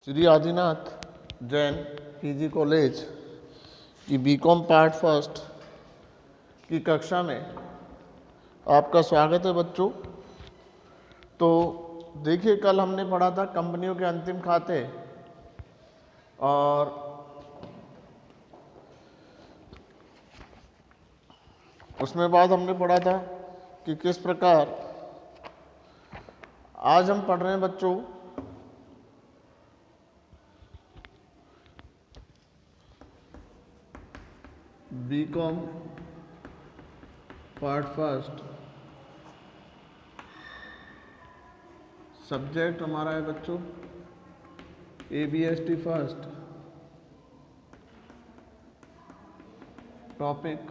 Shri Adinath Jain PG college की BCom part first की कक्षा में आपका स्वागत है बच्चों। तो देखिए, कल हमने पढ़ा था कंपनियों के अंतिम खाते और उसमें बाद हमने पढ़ा था कि किस प्रकार आज हम पढ़ रहे हैं बच्चों बीकॉम पार्ट फर्स्ट। सब्जेक्ट हमारा है बच्चों ABST first. Topic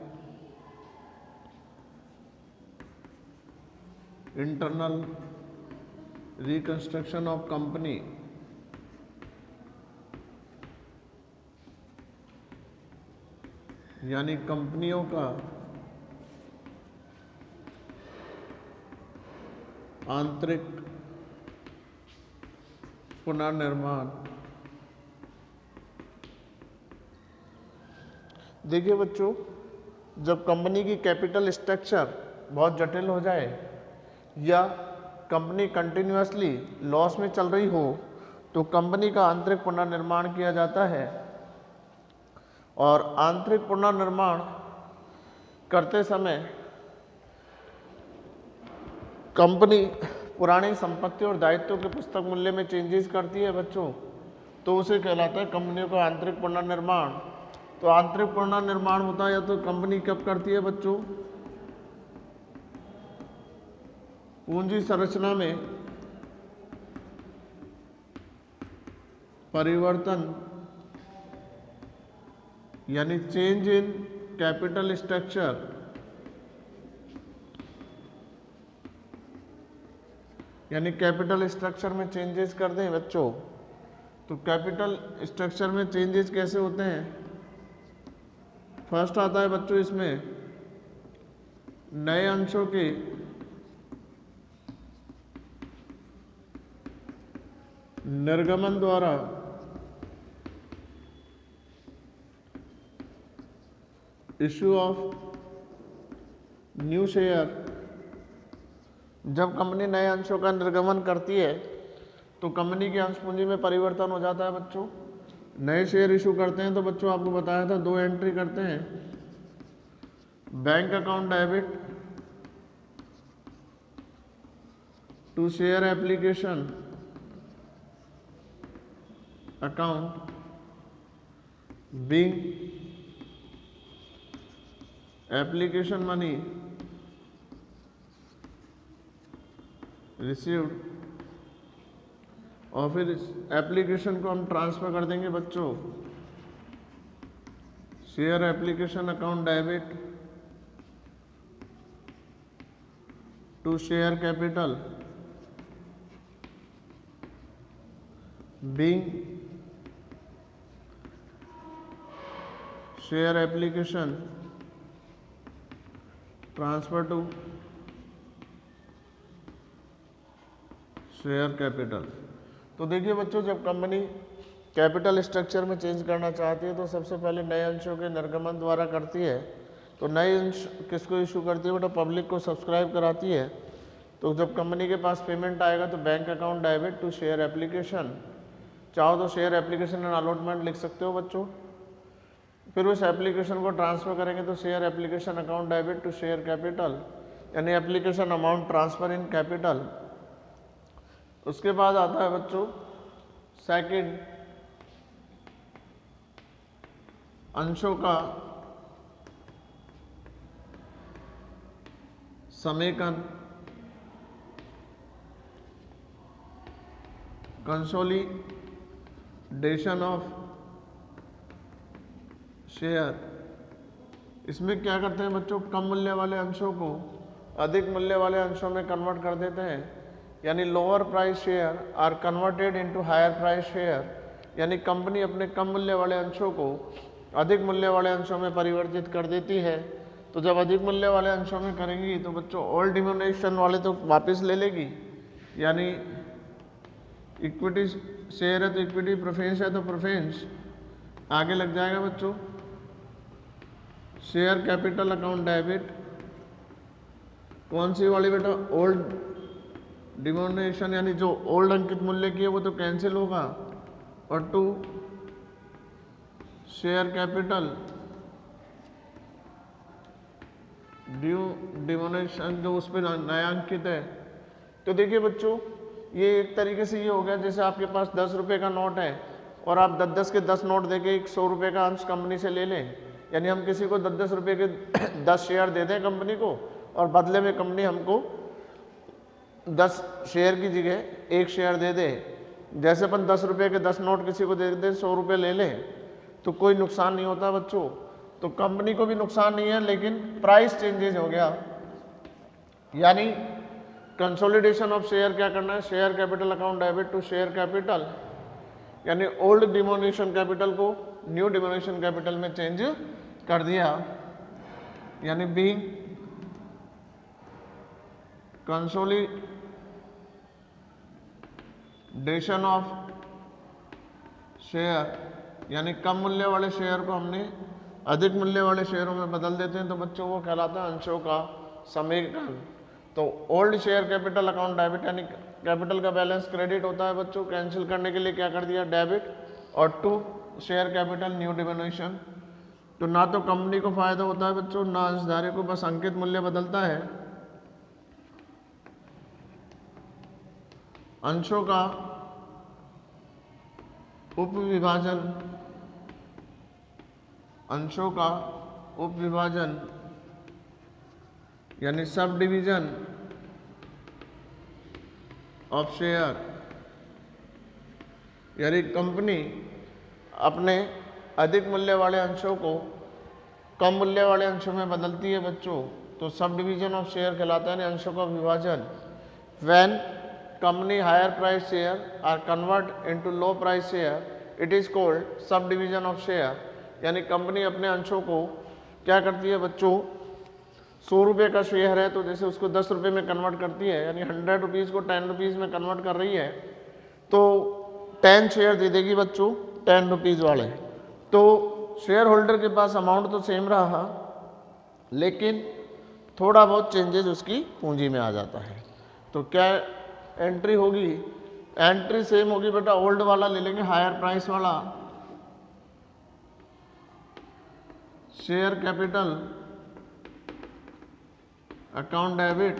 internal reconstruction of company. यानी कंपनियों का आंतरिक पुनर्निर्माण। देखिए बच्चों, जब कंपनी की कैपिटल स्ट्रक्चर बहुत जटिल हो जाए या कंपनी कंटिन्यूअसली लॉस में चल रही हो तो कंपनी का आंतरिक पुनर्निर्माण किया जाता है। और आंतरिक पुनर्निर्माण करते समय कंपनी पुरानी संपत्ति और दायित्वों के पुस्तक मूल्य में चेंजेस करती है बच्चों, तो उसे कहलाता है कंपनियों का आंतरिक पुनर्निर्माण। तो आंतरिक पुनर्निर्माण होता है तो कंपनी कब करती है बच्चों? पूंजी संरचना में परिवर्तन यानी चेंज इन कैपिटल स्ट्रक्चर। यानी कैपिटल स्ट्रक्चर में चेंजेस कर दें बच्चों। तो कैपिटल स्ट्रक्चर में चेंजेस कैसे होते हैं? फर्स्ट आता है बच्चों इसमें नए अंशों के निर्गमन द्वारा इश्यू ऑफ न्यू शेयर। जब कंपनी नए अंशों का निर्गमन करती है तो कंपनी की अंश पूंजी में परिवर्तन हो जाता है बच्चों। नए शेयर इशू करते हैं तो बच्चों आपको बताया था 2 एंट्री करते हैं, bank account debit to share application account being application money received. और फिर इस एप्लीकेशन को हम ट्रांसफर कर देंगे बच्चों share application account debit to share capital being share application transfer to share capital. तो देखिए बच्चों, जब कंपनी कैपिटल स्ट्रक्चर में चेंज करना चाहती है तो सबसे पहले नए अंशों के निर्गमन द्वारा करती है। तो नए अंश किसको इशू करती है बेटा? पब्लिक को सब्सक्राइब कराती है। तो जब कंपनी के पास पेमेंट आएगा तो bank account debit to share application, चाहो तो शेयर एप्लीकेशन एंड अलॉटमेंट लिख सकते हो बच्चों। फिर उस एप्लीकेशन को ट्रांसफर करेंगे तो share application account debit to share capital, यानी application amount transfer in capital. उसके बाद आता है बच्चों सेकंड अंशों का समेकन, कंसोलिडेशन ऑफ शेयर। इसमें क्या करते हैं बच्चों? कम मूल्य वाले अंशों को अधिक मूल्य वाले अंशों में कन्वर्ट कर देते हैं। यानी lower price share are converted into higher price share, यानी कंपनी अपने कम मूल्य वाले अंशों को अधिक मूल्य वाले अंशों में परिवर्तित कर देती है। तो जब अधिक मूल्य वाले अंशों में करेंगी तो बच्चों ओल्ड डिनोमिनेशन वाले तो वापस ले लेगी, यानी इक्विटी शेयर है तो इक्विटी, प्रेफरेंस है तो प्रेफरेंस, आगे लग जाएगा बच्चों शेयर कैपिटल अकाउंट डेबिट, कौन सी वाली बेटा, ओल्ड डिमोनेशन यानी जो ओल्ड अंकित मूल्य की है वो तो कैंसिल होगा, और 2 शेयर कैपिटल ड्यू डिमोनेशन जो उस पर नया अंकित है। तो देखिए बच्चों ये एक तरीके से ये हो गया जैसे आपके पास 10 रुपये का नोट है और आप 10-10 के 10 नोट देके एक 100 रुपये का अंश कंपनी से ले लें, यानी हम किसी को 10-10 रुपये के 10 शेयर दे दें कंपनी को और बदले में कंपनी हमको 10 शेयर की जगह 1 शेयर दे दे। जैसे अपन 10 रुपये के 10 नोट किसी को दे दें, 100 रुपये ले लें, तो कोई नुकसान नहीं होता बच्चों। तो कंपनी को भी नुकसान नहीं है, लेकिन प्राइस चेंजेस हो गया, यानी कंसोलिडेशन ऑफ शेयर क्या करना है, share capital account debit to share capital, यानी ओल्ड डिमोनेशन कैपिटल को न्यू डिमोनेशन कैपिटल में चेंज कर दिया, यानी बीइंग कंसोलिडेशन ऑफ शेयर, यानी कम मूल्य वाले शेयर को हमने अधिक मूल्य वाले शेयरों में बदल देते हैं, तो बच्चों वो कहलाता है अंशों का समीकरण। तो old share capital account debit, यानी कैपिटल का बैलेंस क्रेडिट होता है बच्चों, कैंसिल करने के लिए क्या कर दिया डेबिट, और 2 शेयर कैपिटल न्यू डिमोनेशन। तो ना तो कंपनी को फायदा होता है बच्चों, ना अंशधारी को, बस अंकित मूल्य बदलता है। अंशों का उपविभाजन, अंशों का उपविभाजन यानी सब डिवीजन ऑफ शेयर, यानी कंपनी अपने अधिक मूल्य वाले अंशों को कम मूल्य वाले अंशों में बदलती है बच्चों, तो सब डिवीजन ऑफ शेयर कहलाता है, अंशों का विभाजन। When company higher price share are convert into low price share, it is called subdivision of share, यानी कंपनी अपने अंशों को क्या करती है बच्चों, 100 रुपये का शेयर है तो जैसे उसको 10 रुपये में कन्वर्ट करती है, यानी 100 रुपीज़ को 10 रुपीज़ में कन्वर्ट कर रही है, तो 10 शेयर दे देगी बच्चों 10 रुपीज़ वाले। तो शेयर होल्डर के पास अमाउंट तो सेम रहा, लेकिन थोड़ा बहुत चेंजेस उसकी पूंजी में आ जाता है। तो क्या एंट्री होगी, एंट्री सेम होगी बेटा, ओल्ड वाला ले लेंगे, हायर प्राइस वाला share capital account debit,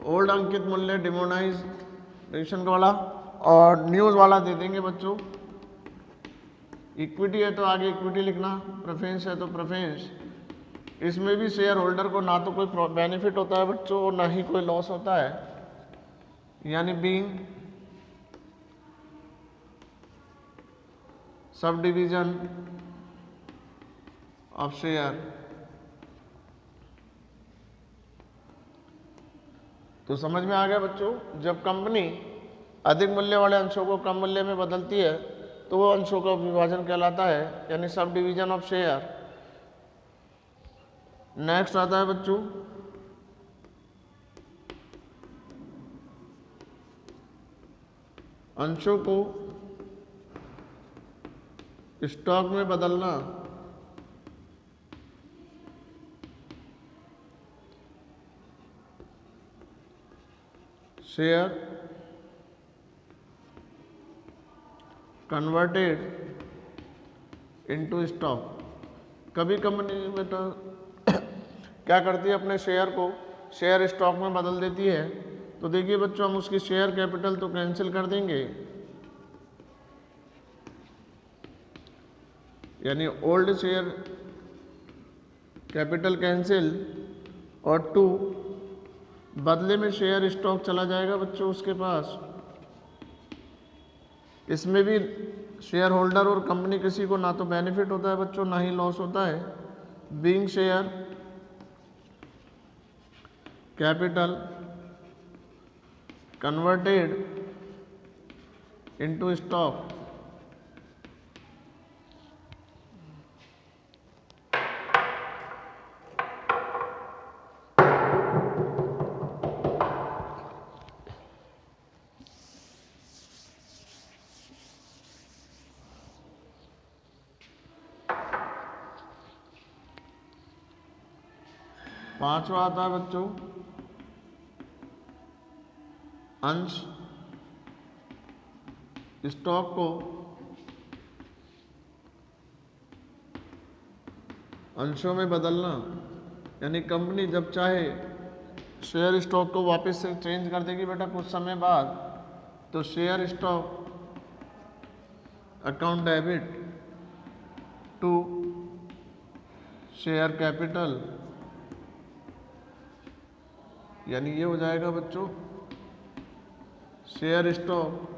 old अंकित मूल्य डिमोनाइजेशन वाला, और न्यूज़ वाला दे देंगे बच्चों। इक्विटी है तो आगे इक्विटी लिखना, प्रेफरेंस है तो प्रेफरेंस। इसमें भी शेयर होल्डर को ना तो कोई बेनिफिट होता है बच्चों और ना ही कोई लॉस होता है, यानी being sub division of share. तो समझ में आ गया बच्चों, जब कंपनी अधिक मूल्य वाले अंशों को कम मूल्य में बदलती है तो वो अंशों का विभाजन कहलाता है, यानी subdivision of share. Next आता है बच्चों अंशों को स्टॉक में बदलना, शेयर कन्वर्टेड इनटू स्टॉक। कभी कंपनी में तो क्या करती है, अपने शेयर को शेयर स्टॉक में बदल देती है। तो देखिए बच्चों, हम उसकी शेयर कैपिटल तो कैंसिल कर देंगे, यानी ओल्ड शेयर कैपिटल कैंसिल, और 2 बदले में शेयर स्टॉक चला जाएगा बच्चों उसके पास। इसमें भी शेयर होल्डर और कंपनी किसी को ना तो बेनिफिट होता है बच्चों, ना ही लॉस होता है। Being share capital converted into stock, पांचवा आता है बच्चों अंश स्टॉक को अंशों में बदलना, यानी कंपनी जब चाहे शेयर स्टॉक को वापस से चेंज कर देगी बेटा कुछ समय बाद, तो share stock account debit to share capital, यानी ये हो जाएगा बच्चों share stock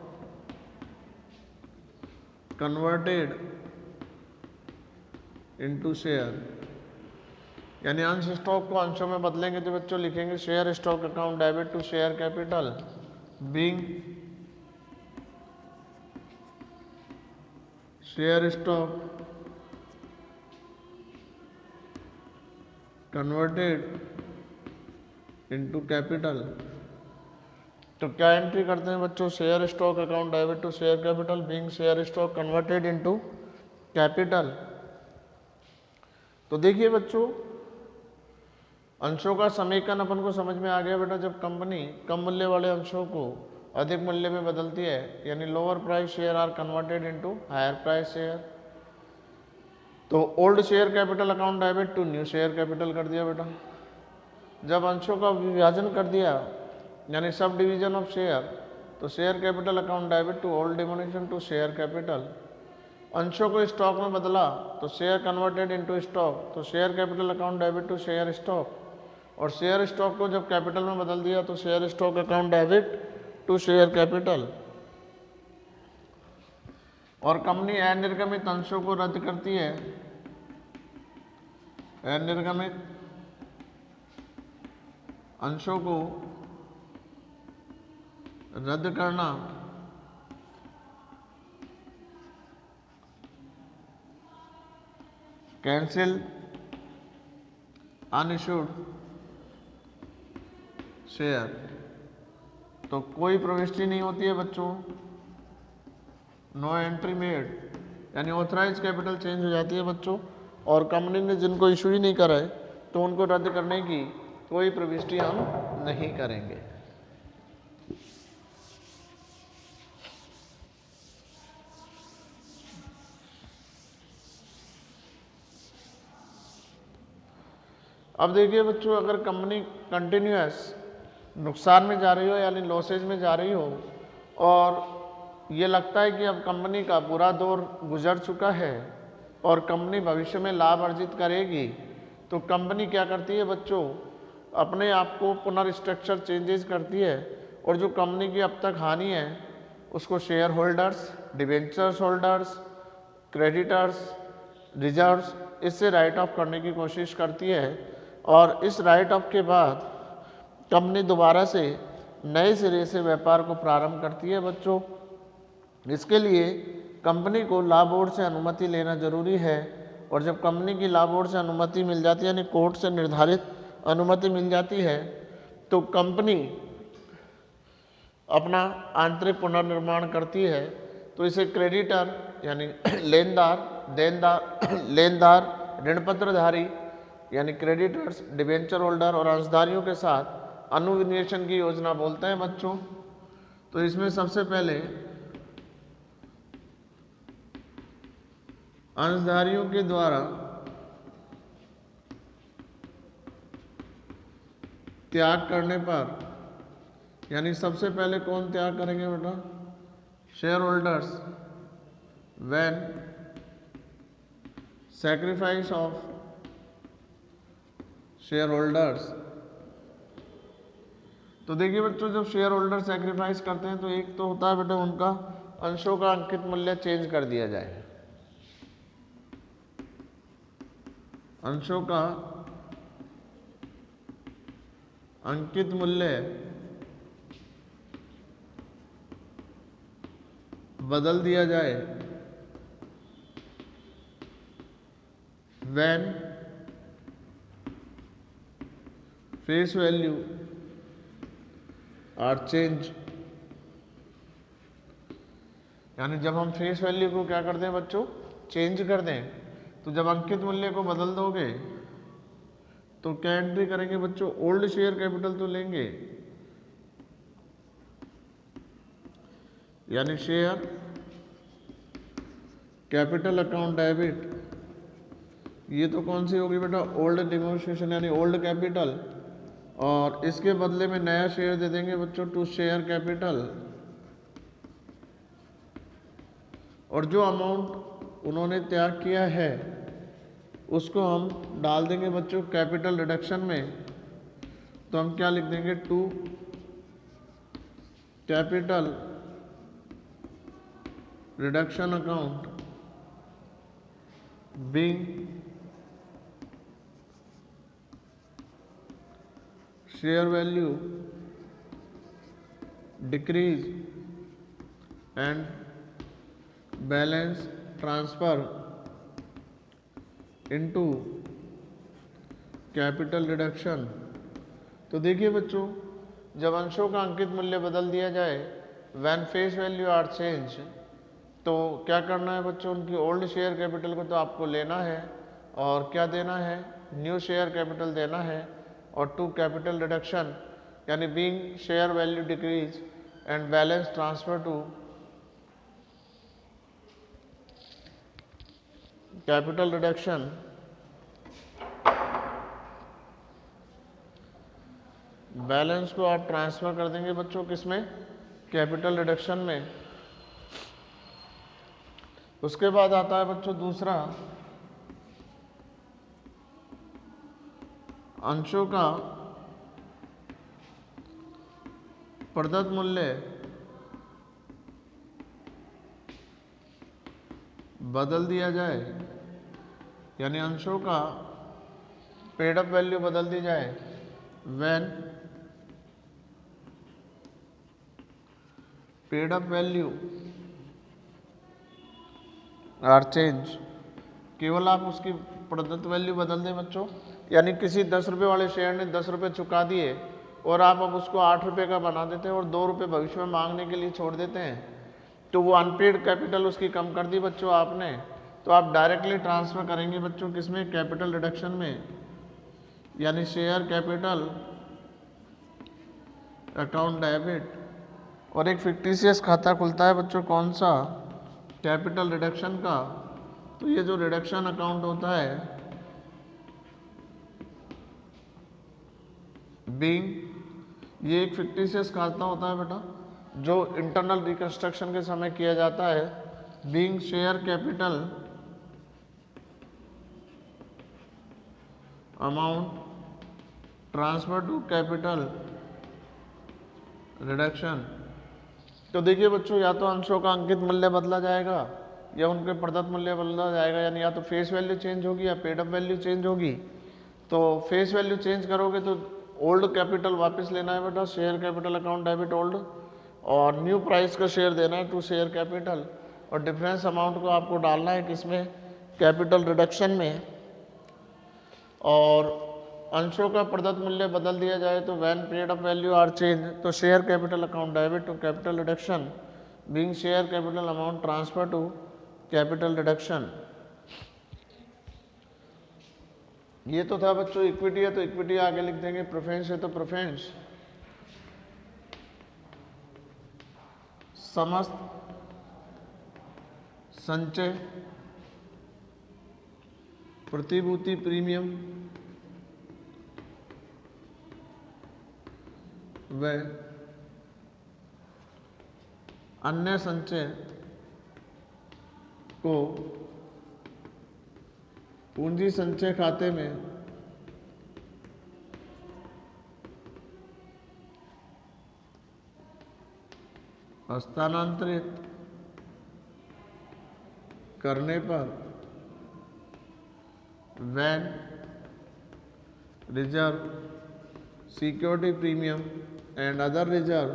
converted into share, यानी अंश स्टॉक को अंशों में बदलेंगे तो बच्चों लिखेंगे share stock account debit to share capital being share stock converted into capital. तो क्या एंट्री करते हैं बच्चों, share stock account debit to share capital being share stock converted into capital. तो देखिए बच्चों अंशों का समीकरण अपन को समझ में आ गया बेटा। जब कंपनी कम मूल्य वाले अंशों को अधिक मूल्य में बदलती है, यानी lower price share are converted into higher price share, तो old share capital account debit to new share capital कर दिया बेटा। जब अंशों का विभाजन कर दिया यानी सब डिवीजन ऑफ शेयर, तो share capital account debit to old denomination to share capital. अंशों को स्टॉक में बदला तो शेयर कन्वर्टेड इनटू स्टॉक, तो share capital account debit to share stock, और शेयर स्टॉक को जब कैपिटल में बदल दिया तो share stock account debit to share capital. और कंपनी अनिर्गमित अंशों को रद्द करती है, अनिर्गमित अंशों को रद्द करना कैंसिल अनइश्यूड शेयर, तो कोई प्रविष्टि नहीं होती है बच्चों, नो एंट्री मेड, यानी ऑथराइज कैपिटल चेंज हो जाती है बच्चों। और कंपनी ने जिनको इशू ही नहीं करा है तो उनको रद्द करने की कोई प्रविष्टि हम नहीं करेंगे। अब देखिए बच्चों अगर कंपनी कंटिन्यूअस नुकसान में जा रही हो यानी लॉसेज में जा रही हो और ये लगता है कि अब कंपनी का बुरा दौर गुजर चुका है और कंपनी भविष्य में लाभ अर्जित करेगी, तो कंपनी क्या करती है बच्चों, अपने आप को पुनर्स्ट्रक्चर चेंजेस करती है और जो कंपनी की अब तक हानि है उसको share holders, debentures holders, creditors, reserves, इससे राइट ऑफ करने की कोशिश करती है। और इस राइट ऑफ के बाद कंपनी दोबारा से नए सिरे से व्यापार को प्रारंभ करती है बच्चों। इसके लिए कंपनी को लॉ बोर्ड से अनुमति लेना जरूरी है, और जब कंपनी की लॉ बोर्ड से अनुमति मिल जाती है यानी कोर्ट से निर्धारित अनुमति मिल जाती है, तो कंपनी अपना आंतरिक पुनर्निर्माण करती है। तो इसे क्रेडिटर यानी लेनदार, ऋणपत्रधारी यानी क्रेडिटर्स, डिबेंचर होल्डर और अंशधारियों के साथ अनुविनिवेशन की योजना बोलते हैं बच्चों। तो इसमें सबसे पहले अंशधारियों के द्वारा त्याग करने पर, यानी सबसे पहले कौन त्याग करेंगे बेटा, share holders, when sacrifice of share holders. तो देखिए बच्चों जब शेयर होल्डर सैक्रिफाइस करते हैं तो एक तो होता है बेटा उनका अंशों का अंकित मूल्य चेंज कर दिया जाए, अंशों का अंकित मूल्य बदल दिया जाए, when face value are change, यानी जब हम फेस वैल्यू को क्या कर दें बच्चों, चेंज कर दें, तो जब अंकित मूल्य को बदल दोगे तो क्या एंट्री करेंगे बच्चों, ओल्ड शेयर कैपिटल तो लेंगे, यानी शेयर कैपिटल अकाउंट डेबिट, ये तो कौन सी होगी बेटा, ओल्ड डिमोस्ट्रेशन यानी ओल्ड कैपिटल, और इसके बदले में नया शेयर दे देंगे बच्चों टू शेयर कैपिटल, और जो अमाउंट उन्होंने त्याग किया है उसको हम डाल देंगे बच्चों कैपिटल रिडक्शन में। तो हम क्या लिख देंगे, to capital reduction account being share value decrease and balance transfer into capital reduction. तो देखिए बच्चों, जब अंशों का अंकित मूल्य बदल दिया जाए, when face value are change, तो क्या करना है बच्चों, उनकी ओल्ड शेयर कैपिटल को तो आपको लेना है और क्या देना है, न्यू शेयर कैपिटल देना है, और टू कैपिटल रिडक्शन यानी being share value decrease and balance transfer to capital reduction, balance को आप ट्रांसफर कर देंगे बच्चों किसमें, कैपिटल रिडक्शन में। उसके बाद आता है बच्चों दूसरा, अंशों का प्रदत्त मूल्य बदल दिया जाए, यानी अंशों का पेड अप वैल्यू बदल दी जाए, when paid up value are change, केवल आप उसकी प्रदत्त वैल्यू बदल दें बच्चों, यानी किसी 10 रुपये वाले शेयर ने 10 रुपये चुका दिए और आप अब उसको 8 रुपये का बना देते हैं और 2 रुपये भविष्य में मांगने के लिए छोड़ देते हैं, तो वो अनपेड कैपिटल उसकी कम कर दी बच्चों आपने, तो आप डायरेक्टली ट्रांसफर करेंगे बच्चों किसमें, कैपिटल रिडक्शन में, यानी शेयर कैपिटल अकाउंट डेबिट, और एक फिक्टिशियस खाता खुलता है बच्चों, कौन सा, कैपिटल रिडक्शन का। तो ये जो रिडक्शन अकाउंट होता है बीइंग, ये एक फिक्टिशियस खाता होता है बेटा जो इंटरनल रिकंस्ट्रक्शन के समय किया जाता है, being share capital amount transfer to capital reduction. तो देखिए बच्चों, या तो अंशों का अंकित मूल्य बदला जाएगा या उनके प्रदत्त मूल्य बदला जाएगा, यानी या तो फेस वैल्यू चेंज होगी या पेड अप वैल्यू चेंज होगी। तो फेस वैल्यू चेंज करोगे तो ओल्ड कैपिटल वापस लेना है बेटा, share capital account debit old, और न्यू प्राइस का शेयर देना है टू शेयर कैपिटल, और डिफरेंस अमाउंट को आपको डालना है किसमें, कैपिटल रिडक्शन में। और अंशों का प्रदत्त मूल्य बदल दिया जाए तो when paid up value are change, तो share capital account debit to capital reduction being share capital amount transfer to capital reduction. ये तो था बच्चों इक्विटी है तो इक्विटी आगे लिख देंगे, प्रेफरेंस है तो प्रेफरेंस, समस्त संचय प्रतिभूति प्रीमियम व अन्य संचय को पूंजी संचय खाते में हस्तांतरित करने पर when reserve security premium and other reserve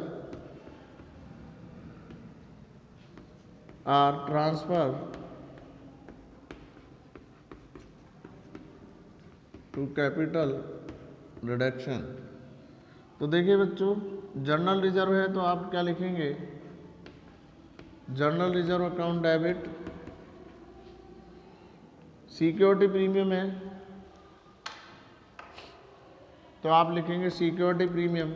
are transfer to capital reduction. तो देखिए बच्चों, जर्नल रिजर्व है तो आप क्या लिखेंगे, journal reserve account debit, security premium है तो आप लिखेंगे security premium,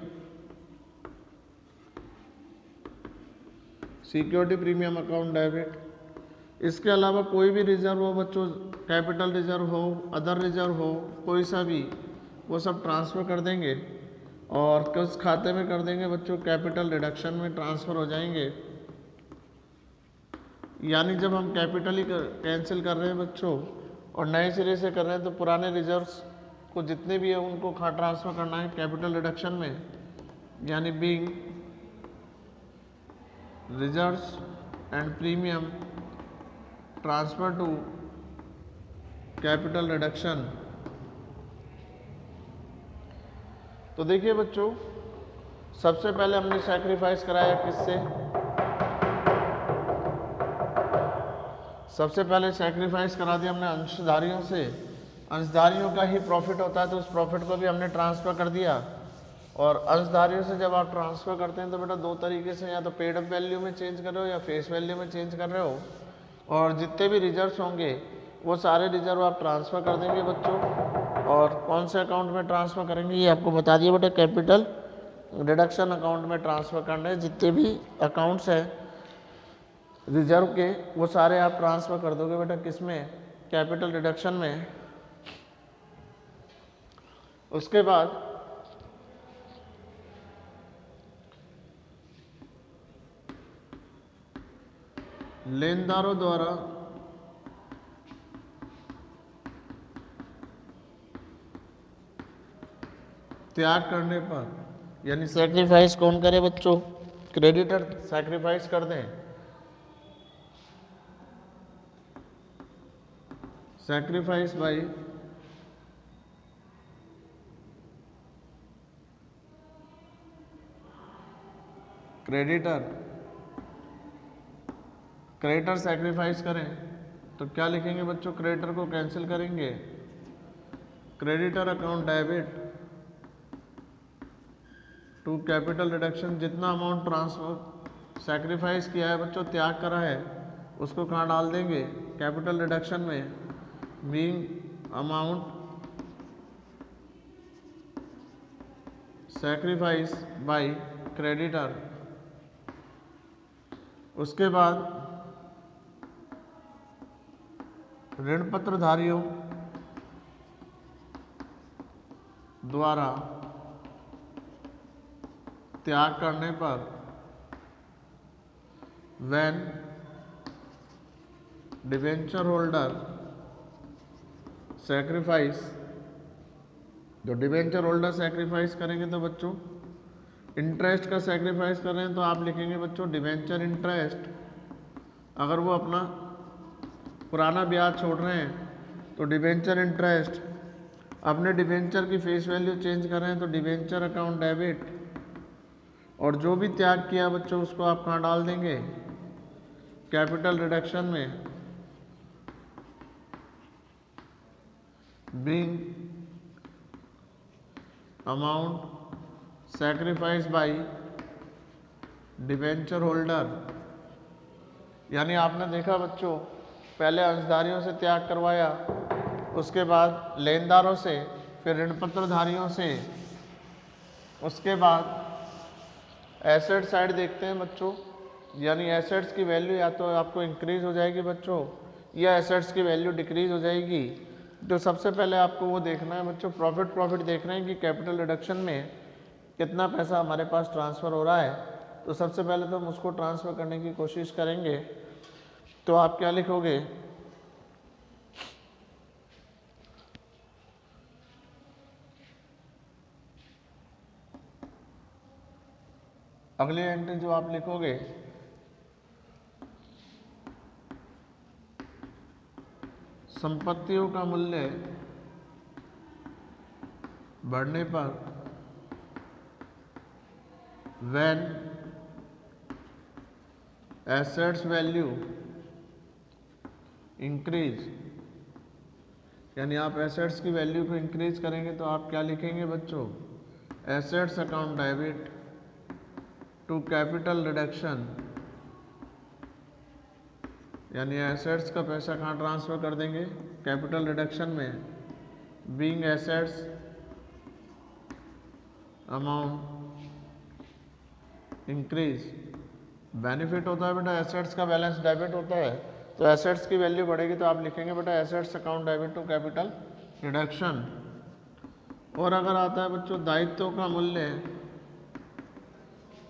security premium account debit. इसके अलावा कोई भी रिजर्व हो बच्चों, कैपिटल रिजर्व हो, अदर रिजर्व हो, कोई सा भी, वो सब ट्रांसफ़र कर देंगे और किस खाते में कर देंगे बच्चों, कैपिटल रिडक्शन में ट्रांसफ़र हो जाएंगे। यानी जब हम कैपिटल ही कैंसिल कर रहे हैं बच्चों और नए सिरे से कर रहे हैं तो पुराने रिजर्व्स को जितने भी है उनको ट्रांसफ़र करना है कैपिटल रिडक्शन में, यानी being reserves and premium transfer to capital reduction. तो देखिए बच्चों, सबसे पहले हमने सैक्रिफाइस कराया किससे, सबसे पहले सैक्रिफाइस करा दिया हमने अंशधारियों से। अंशधारियों का ही प्रॉफिट होता है तो उस प्रॉफिट को भी हमने ट्रांसफ़र कर दिया। और अंशधारियों से जब आप ट्रांसफ़र करते हैं तो बेटा दो तरीके से, या तो पेड अप वैल्यू में चेंज कर रहे हो या फेस वैल्यू में चेंज कर रहे हो। और जितने भी रिजर्व्स होंगे वो सारे रिजर्व आप ट्रांसफ़र कर देंगे बच्चों। और कौन से अकाउंट में ट्रांसफ़र करेंगे ये आपको बता दिया बेटा, कैपिटल रिडक्शन अकाउंट में ट्रांसफ़र करने। जितने भी अकाउंट्स हैं रिजर्व के वो सारे आप ट्रांसफ़र कर दोगे बेटा किस में, कैपिटल रिडक्शन में। उसके बाद लेनदारों द्वारा त्याग करने पर, यानी सैक्रिफाइस कौन करे बच्चों, क्रेडिटर सैक्रिफाइस कर दें। Sacrifice by creditor, creditor sacrifice करें तो क्या लिखेंगे बच्चों, क्रेडिटर को कैंसिल करेंगे, creditor account debit to capital reduction. जितना अमाउंट ट्रांसफर सैक्रिफाइस किया है बच्चों, त्याग करा है, उसको कहाँ डाल देंगे, कैपिटल रिडक्शन में, being amount sacrifice by creditor. उसके बाद ऋण पत्रधारियों द्वारा त्याग करने पर, व्हेन डिबेंचर होल्डर सैक्रिफाइस, जो डिबेंचर होल्डर सैक्रिफाइस करेंगे तो बच्चों इंटरेस्ट का सैक्रिफाइस कर रहे हैं तो आप लिखेंगे बच्चों डिबेंचर इंटरेस्ट। अगर वो अपना पुराना ब्याज छोड़ रहे हैं तो डिबेंचर इंटरेस्ट। अपने डिबेंचर की फेस वैल्यू चेंज कर रहे हैं तो डिबेंचर अकाउंट डेबिट। और जो भी त्याग किया बच्चों उसको आप कहाँ डाल देंगे, कैपिटल रिडक्शन में, being amount sacrifice by debenture holder. यानी आपने देखा बच्चों, पहले अंशधारियों से त्याग करवाया, उसके बाद लेनदारों से, फिर ऋण पत्रधारियों से, उसके बाद एसेट साइड देखते हैं बच्चों। यानी एसेट्स की वैल्यू या तो आपको इंक्रीज हो जाएगी बच्चों या एसेट्स की वैल्यू डिक्रीज हो जाएगी। तो सबसे पहले आपको वो देखना है बच्चों, प्रॉफिट देखना है कि कैपिटल रिडक्शन में कितना पैसा हमारे पास ट्रांसफ़र हो रहा है। तो सबसे पहले तो हम उसको ट्रांसफ़र करने की कोशिश करेंगे। तो आप क्या लिखोगे, अगली एंट्री जो आप लिखोगे, संपत्तियों का मूल्य बढ़ने पर, व्हेन एसेट्स वैल्यू इंक्रीज। यानी आप एसेट्स की वैल्यू को इंक्रीज करेंगे तो आप क्या लिखेंगे बच्चों, assets account debit to capital reduction. यानी एसेट्स का पैसा कहाँ ट्रांसफ़र कर देंगे, कैपिटल रिडक्शन में, being assets amount increase. Benefit होता है बेटा एसेट्स का बैलेंस डेबिट होता है, तो एसेट्स की वैल्यू बढ़ेगी तो आप लिखेंगे बेटा assets account debit to capital reduction. और अगर आता है बच्चों दायित्वों का मूल्य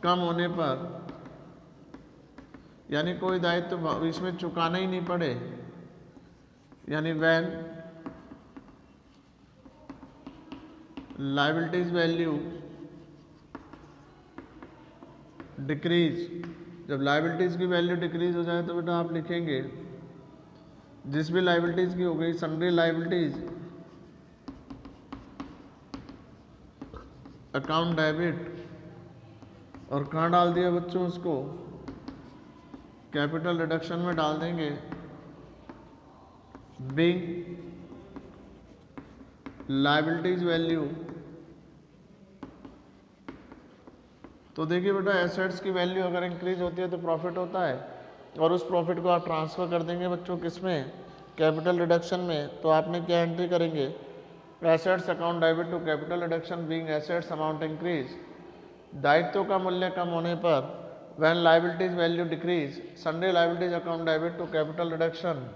कम होने पर, यानी कोई दायित्व इसमें चुकाना ही नहीं पड़े, यानी व्हेन लायबिलिटीज वैल्यू डिक्रीज, जब लायबिलिटीज की वैल्यू डिक्रीज हो जाए तो बेटा आप लिखेंगे जिस भी लायबिलिटीज की हो गई सन्ड्री लायबिलिटीज अकाउंट डेबिट, और कहाँ डाल दिया बच्चों उसको कैपिटल रिडक्शन में डाल देंगे, बीइंग लायबिलिटीज वैल्यू। तो देखिए बेटा एसेट्स की वैल्यू अगर इंक्रीज होती है तो प्रॉफिट होता है, और उस प्रॉफिट को आप ट्रांसफर कर देंगे बच्चों किसमें, कैपिटल रिडक्शन में। तो आपने क्या एंट्री करेंगे, assets account debit to capital reduction being assets amount increase, दायित्वों का मूल्य कम होने पर when liabilities value decrease, sundry liabilities account debit to capital reduction.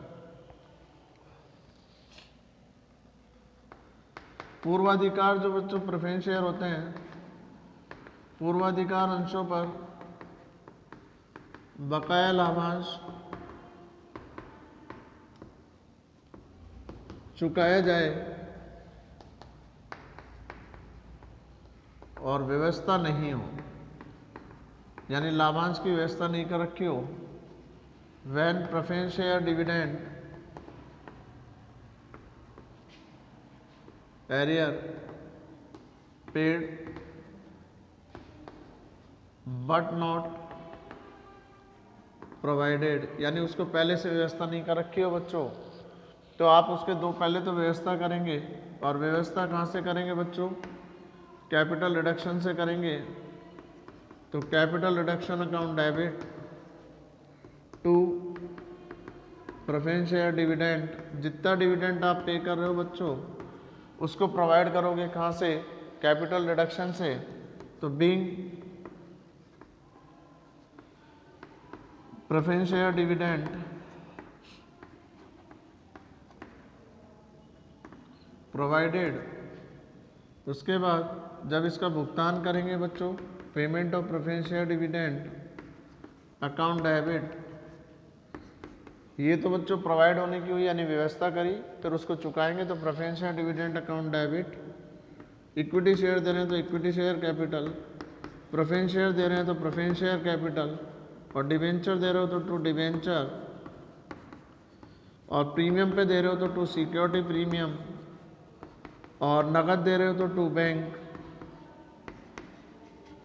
पूर्वाधिकार जो बच्चों प्रेफरेंस शेयर होते हैं, पूर्वाधिकार अंशों पर बकाया लाभांश चुकाया जाए और व्यवस्था नहीं हो, यानी लाभांश की व्यवस्था नहीं कर रखी हो, when preference share dividend arrear paid but not provided, यानी उसको पहले से व्यवस्था नहीं कर रखी हो बच्चों, तो आप उसके दो पहले तो व्यवस्था करेंगे, और व्यवस्था कहाँ से करेंगे बच्चों, कैपिटल रिडक्शन से करेंगे। तो capital reduction account debit to preference share dividend, जितना डिविडेंड आप पे कर रहे हो बच्चों उसको प्रोवाइड करोगे कहाँ से, कैपिटल रिडक्शन से। तो being preference share dividend provided, उसके बाद जब इसका भुगतान करेंगे बच्चों, payment of preference share dividend account debit, ये तो बच्चों प्रोवाइड होने की हुई यानी व्यवस्था करी, फिर उसको चुकाएंगे तो preference share dividend account debit. Equity share दे रहे हैं तो equity share capital, preference share दे रहे हैं तो प्रेफरेंस शेयर कैपिटल, और डिवेंचर दे रहे हो तो टू डिवेंचर, और प्रीमियम पे दे रहे हो तो टू सिक्योरिटी प्रीमियम, और नगद दे रहे हो तो टू बैंक,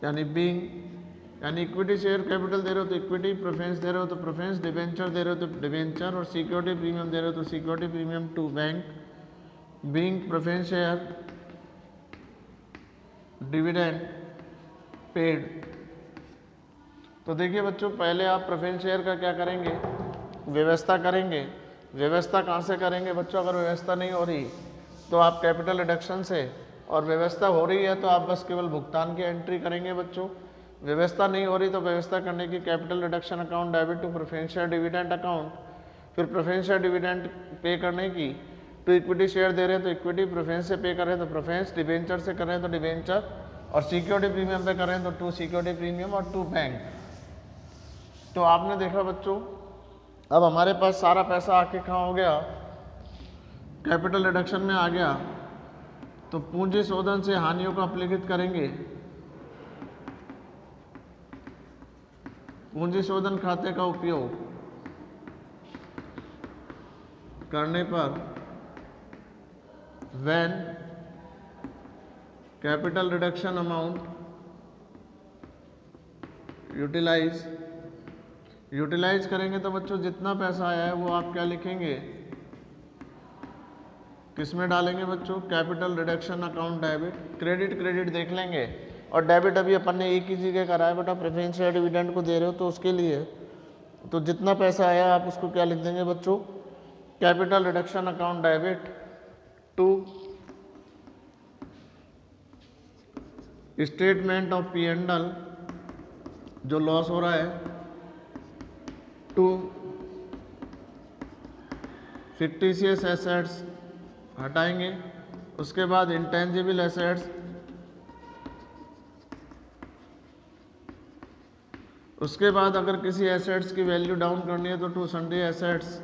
यानी बीइंग, यानी इक्विटी शेयर कैपिटल दे रहे हो तो इक्विटी, प्रेफरेंस दे रहे हो तो प्रेफरेंस, डिवेंचर दे रहे हो तो डिवेंचर, और सिक्योरिटी प्रीमियम दे रहे हो तो security premium to bank, being preference share dividend paid. तो देखिए बच्चों पहले आप प्रेफरेंस शेयर का क्या करेंगे, व्यवस्था करेंगे। व्यवस्था कहाँ से करेंगे बच्चों, अगर व्यवस्था नहीं हो रही तो आप कैपिटल रिडक्शन से, और व्यवस्था हो रही है तो आप बस केवल भुगतान की एंट्री करेंगे बच्चों। व्यवस्था नहीं हो रही तो व्यवस्था करने की capital reduction account debit to preference share dividend account, फिर प्रेफरेंस शेयर डिविडेंड पे करने की, तो इक्विटी शेयर दे रहे हैं तो इक्विटी, प्रेफरेंस से पे कर रहे हैं तो प्रेफरेंस, डिवेंचर से कर रहे हैं तो डिवेंचर, और सिक्योरिटी प्रीमियम पे कर रहे हैं तो टू सिक्योरिटी प्रीमियम और टू बैंक। तो आपने देखा बच्चों अब हमारे पास सारा पैसा आके कहाँ हो गया, कैपिटल रिडक्शन में आ गया। तो पूंजी शोधन से हानियों को अपलिखित करेंगे। पूंजी शोधन खाते का उपयोग करने पर when capital reduction amount utilise करेंगे तो बच्चों जितना पैसा आया है वो आप क्या लिखेंगे, किस में डालेंगे बच्चों, capital reduction account debit. Credit देख लेंगे, और डेबिट अभी अपन ने एक ही जगह करा है बेटा, प्रेफरेंस शेयर डिविडेंड को दे रहे हो तो उसके लिए, तो जितना पैसा आया आप उसको क्या लिख देंगे बच्चों, capital reduction account debit to statement of P and L, जो लॉस हो रहा है, टू फिक्टिशियस एसेट्स हटाएंगे। उसके बाद इंटेंजिबल एसेट्स, उसके बाद अगर किसी एसेट्स की वैल्यू डाउन करनी है तो टू सन्ड्री एसेट्स,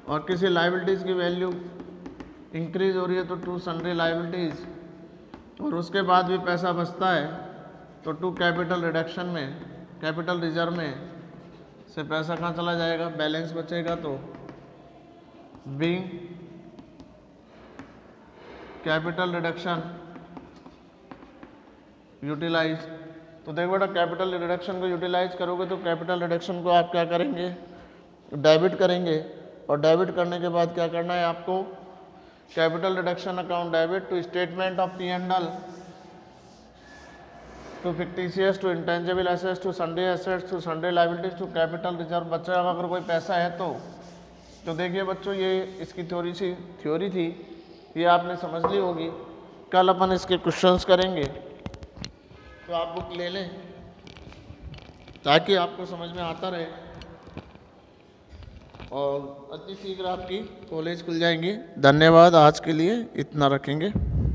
और किसी लाइबिलिटीज़ की वैल्यू इंक्रीज हो रही है तो टू सन्ड्री लाइबिलिटीज़, और उसके बाद भी पैसा बचता है तो टू कैपिटल रिडक्शन में, कैपिटल रिजर्व में से पैसा कहाँ चला जाएगा, बैलेंस बचेगा तो बीइंग कैपिटल रिडक्शन यूटिलाइज। तो देखो बेटा, कैपिटल रिडक्शन को यूटिलाइज करोगे तो कैपिटल रिडक्शन को आप क्या करेंगे, डेबिट करेंगे, और डेबिट करने के बाद क्या करना है आपको, capital reduction account debit to statement of P and L, to fictitious, to intangible assets, to sundry assets, to sundry liabilities, to capital reserve. बच्चा अगर कोई पैसा है तो देखिए बच्चों, ये इसकी थ्योरी थी, ये आपने समझ ली होगी। कल अपन इसके क्वेश्चंस करेंगे, तो आप बुक ले लें ताकि आपको समझ में आता रहे, और अति शीघ्र आपकी कॉलेज खुल जाएंगी। धन्यवाद, आज के लिए इतना रखेंगे।